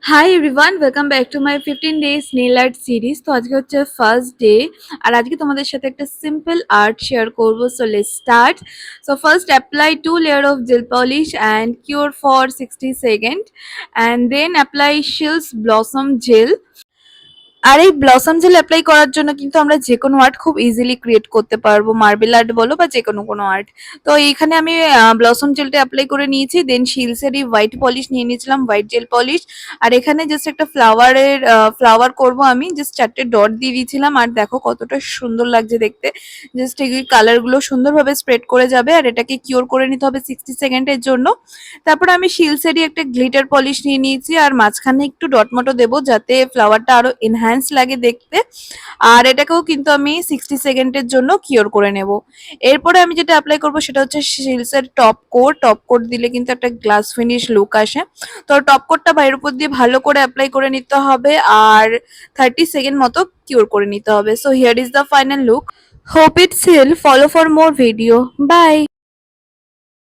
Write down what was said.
Hi everyone, welcome back to my 15 days nail art series. তো আজকে হচ্ছে first day, আর আজকে তোমাদের সাথে একটা সিম্পল আর্ট শেয়ার করবো। So let's start. So first apply 2 layer of gel polish and cure for 60 second, and then apply shells blossom gel. আর এই ব্লসম জেল অ্যাপ্লাই করার জন্য কিন্তু আমরা যে কোনো আর্ট খুব ইজিলি ক্রিয়েট করতে পারবো, মার্বেল আর্ট বলো বা যে কোনো আর্ট। তো এইখানে আমি ব্লসম জেলটা অ্যাপ্লাই করে নিয়েছি, দেন শিলসেরই হোয়াইট পলিশ নিয়ে নিয়েছিলাম, হোয়াইট জেল পলিশ। আর এখানে জাস্ট একটা ফ্লাওয়ার করব, আমি জাস্ট 4টে ডট দিয়ে দিয়েছিলাম। আর দেখো কতটা সুন্দর লাগছে দেখতে। জাস্ট এই কালারগুলো সুন্দরভাবে স্প্রেড করে যাবে, আর এটাকে কিওর করে নিতে হবে 60 সেকেন্ডের জন্য। তারপর আমি শিলসেরই একটা গ্লিটার পলিশ নিয়ে নিয়েছি, আর মাঝখানে একটু ডট মটো দেবো যাতে ফ্লাওয়ারটা আরো এনহ্যান্স লাগে দেখতে। আর এটাকেও কিন্তু আমি 60 সেকেন্ডের জন্য কিওর করে নেব। এরপরে আমি যেটা অ্যাপ্লাই করব সেটা হচ্ছে শিলসের টপ কোট দিলে কিন্তু একটা গ্লাস ফিনিশ লুক আসে। তো টপ কোটটা বাইরের উপর দিয়ে ভালো করে অ্যাপ্লাই করে নিতে হবে, আর 30 সেকেন্ড মতো কিওর করে নিতে হবে। So here is the final look. Hope it's help. Follow for more video. By.